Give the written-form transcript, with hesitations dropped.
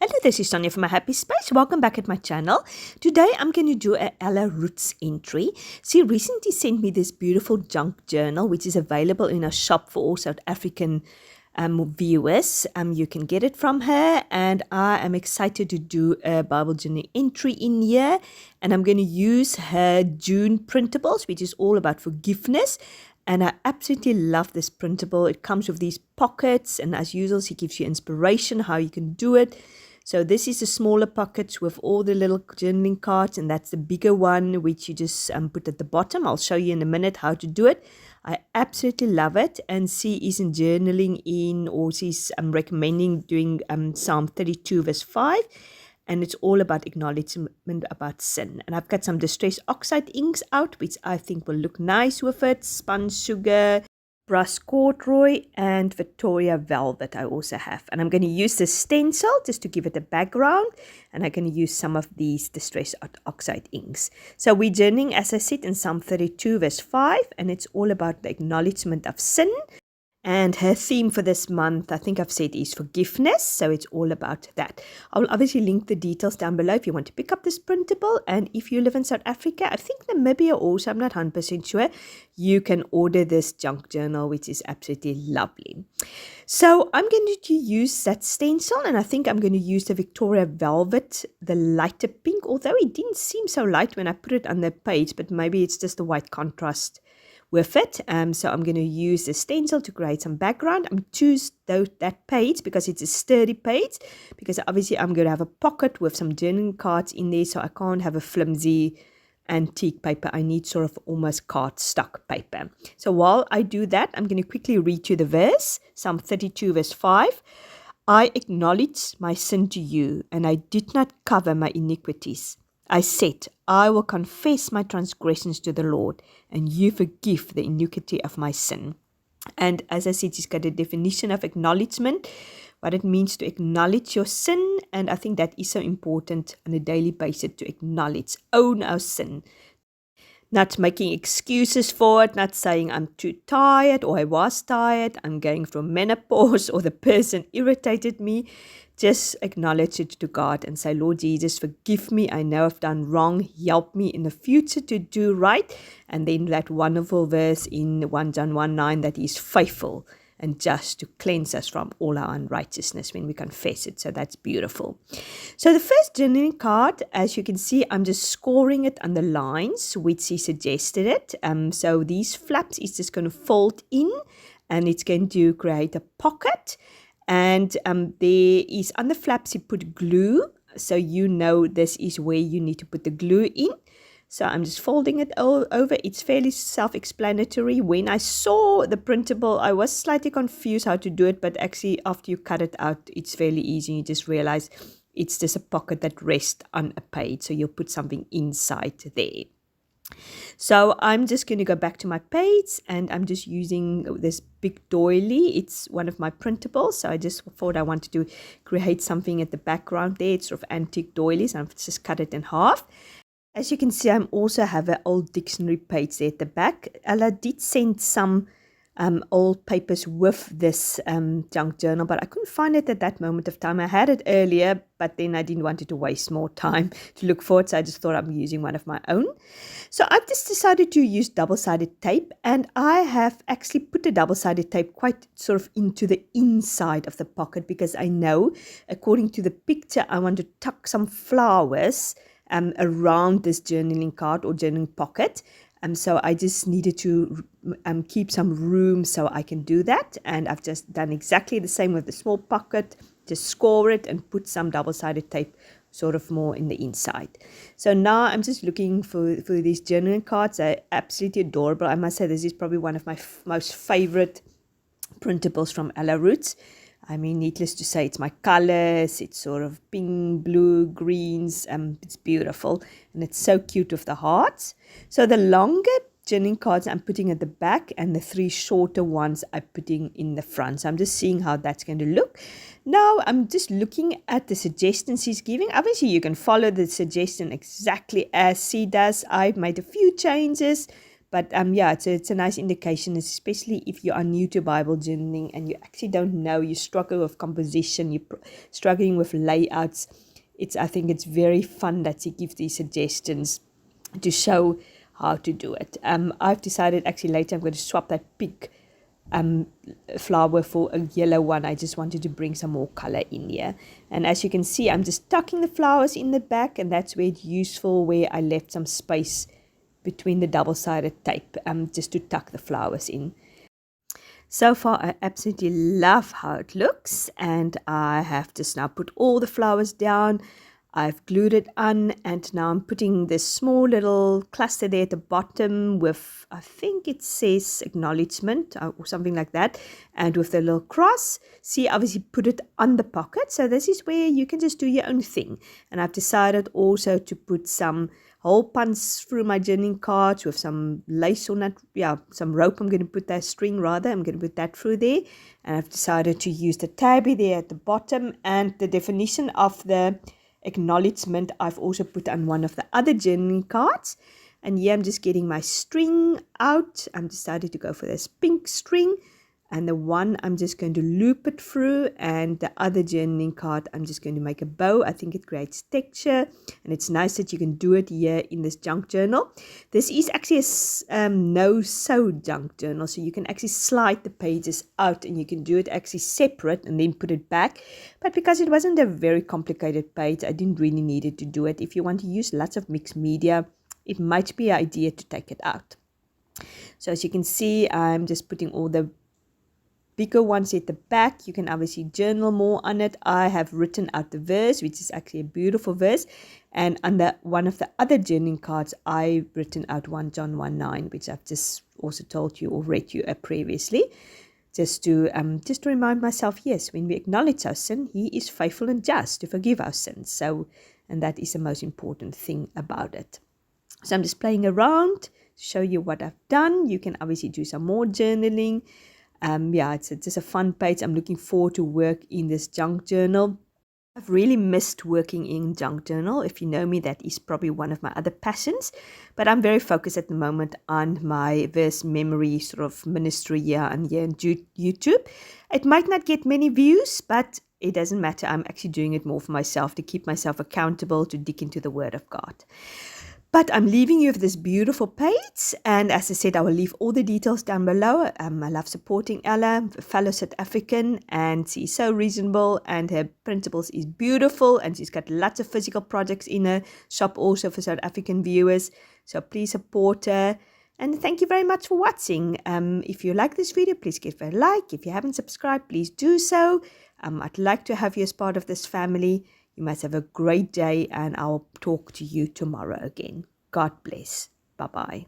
Hello, this is Sonja from My Happy Space. Welcome back at my channel. Today I'm going to do a Ella Roetz entry. She recently sent me this beautiful junk journal, which is available in a shop for all South African viewers. You can get it from her, and I am excited to do a Bible journal entry in here. And I'm going to use her June printables, which is all about forgiveness. And I absolutely love this printable. It comes with these pockets, and as usual, she gives you inspiration how you can do it. So this is the smaller pockets with all the little journaling cards, and that's the bigger one, which you just put at the bottom. I'll show you in a minute how to do it. I absolutely love it, and she isn't journaling in, or she's recommending doing Psalm 32 verse 5, and it's all about acknowledgement about sin. And I've got some distress oxide inks out, which I think will look nice with it, spun sugar, brass corduroy, and Victoria velvet I also have. And I'm going to use the stencil just to give it a background, and I'm going to use some of these distress oxide inks. So we're journeying, as I said, in Psalm 32 verse 5, and it's all about the acknowledgement of sin. And her theme for this month, I think I've said, is forgiveness. So it's all about that. I will obviously link the details down below if you want to pick up this printable. And if you live in South Africa, I think Namibia also, I'm not 100% sure, you can order this junk journal, which is absolutely lovely. So I'm going to use that stencil, and I think I'm going to use the Victoria Velvet, the lighter pink, although it didn't seem so light when I put it on the page, but maybe it's just the white contrast with it. So I'm going to use the stencil to create some background. I'm choose that page because it's a sturdy page, because obviously I'm going to have a pocket with some journaling cards in there, so I can't have a flimsy antique paper. I need sort of almost cardstock paper. So while I do that, I'm going to quickly read you the verse, Psalm 32 verse 5. I acknowledge my sin to you, and I did not cover my iniquities. I said, I will confess my transgressions to the Lord, and you forgive the iniquity of my sin. And as I said, she's got a definition of acknowledgement, what it means to acknowledge your sin. And I think that is so important on a daily basis, to acknowledge, own our sin. Not making excuses for it, not saying I'm too tired, or I was tired, I'm going through menopause, or the person irritated me. Just acknowledge it to God and say, Lord Jesus, forgive me. I know I've done wrong. Help me in the future to do right. And then that wonderful verse in 1 John 1:9, that He is faithful and just to cleanse us from all our unrighteousness when we confess it. So that's beautiful. So the first journaling card, as you can see, I'm just scoring it on the lines which He suggested it. So these flaps is just going to fold in, and it's going to create a pocket. And there is, on the flaps, He put glue, so you know this is where you need to put the glue in. So I'm just folding it all over. It's fairly self-explanatory. When I saw the printable, I was slightly confused how to do it, but actually after you cut it out, it's fairly easy. You just realize it's just a pocket that rests on a page, so you'll put something inside there. So I'm just going to go back to my page, and I'm just using this big doily. It's one of my printables, so I just thought I wanted to create something at the background there. It's sort of antique doilies, and I've just cut it in half. As you can see, I also have an old dictionary page there at the back. Ella did send some old papers with this junk journal, but I couldn't find it at that moment of time. I had it earlier, but then I didn't want it to waste more time to look for it, so I just thought I'm using one of my own. So I've just decided to use double-sided tape, and I have actually put the double-sided tape quite sort of into the inside of the pocket, because I know, according to the picture, I want to tuck some flowers around this journaling card or journaling pocket. So I just needed to keep some room so I can do that. And I've just done exactly the same with the small pocket. Just score it and put some double-sided tape sort of more in the inside. So now I'm just looking for these journaling cards. They're absolutely adorable. I must say this is probably one of my most favorite printables from Ella Roetz. I mean, needless to say, it's my colors. It's sort of pink, blue, greens. It's beautiful. And it's so cute with the hearts. So the longer journaling cards I'm putting at the back, and the 3 shorter ones I'm putting in the front. So I'm just seeing how that's going to look. Now I'm just looking at the suggestions he's giving. Obviously, you can follow the suggestion exactly as he does. I've made a few changes, But yeah, it's a nice indication, especially if you are new to Bible journaling and you actually don't know, you struggle with composition, you're struggling with layouts. I think it's very fun that he gives these suggestions to show how to do it. I've decided actually later I'm going to swap that pink um, flower for a yellow one. I just wanted to bring some more color in here. And as you can see, I'm just tucking the flowers in the back, and that's where it's useful, where I left some space between the double-sided tape just to tuck the flowers in. So far, I absolutely love how it looks, and I have just now put all the flowers down. I've glued it on, and now I'm putting this small little cluster there at the bottom with, I think it says acknowledgement or something like that, and with the little cross. See, obviously put it on the pocket, so this is where you can just do your own thing. And I've decided also to put some hole punch through my journaling cards with some lace on it, some rope. I'm going to put that string rather, I'm going to put that through there. And I've decided to use the tabby there at the bottom, and the definition of the acknowledgement I've also put on one of the other journaling cards. And here I'm just getting my string out. I'm decided to go for this pink string, and the one I'm just going to loop it through, and the other journaling card I'm just going to make a bow. I think it creates texture, and it's nice that you can do it here in this junk journal. This is actually a no-sew junk journal, so you can actually slide the pages out, and you can do it actually separate and then put it back. But because it wasn't a very complicated page, I didn't really need it to do it. If you want to use lots of mixed media, it might be an idea to take it out. So as you can see, I'm just putting all the bigger ones at the back. You can obviously journal more on it. I have written out the verse, which is actually a beautiful verse. And under one of the other journaling cards, I've written out 1 John 1:9, which I've just also told you or read you previously. Just to remind myself, yes, when we acknowledge our sin, He is faithful and just to forgive our sins. So, and that is the most important thing about it. So I'm just playing around to show you what I've done. You can obviously do some more journaling. It's just a fun page. I'm looking forward to work in this junk journal. I've really missed working in junk journal. If you know me, that is probably one of my other passions. But I'm very focused at the moment on my verse memory sort of ministry here on YouTube. It might not get many views, but it doesn't matter. I'm actually doing it more for myself, to keep myself accountable, to dig into the Word of God. But I'm leaving you with this beautiful page, and as I said, I will leave all the details down below. I love supporting Ella, a fellow South African, and she's so reasonable, and her printables is beautiful, and she's got lots of physical projects in her shop also for South African viewers. So please support her, and thank you very much for watching. If you like this video, please give it a like. If you haven't subscribed, please do so. I'd like to have you as part of this family. You must have a great day, and I'll talk to you tomorrow again. God bless. Bye-bye.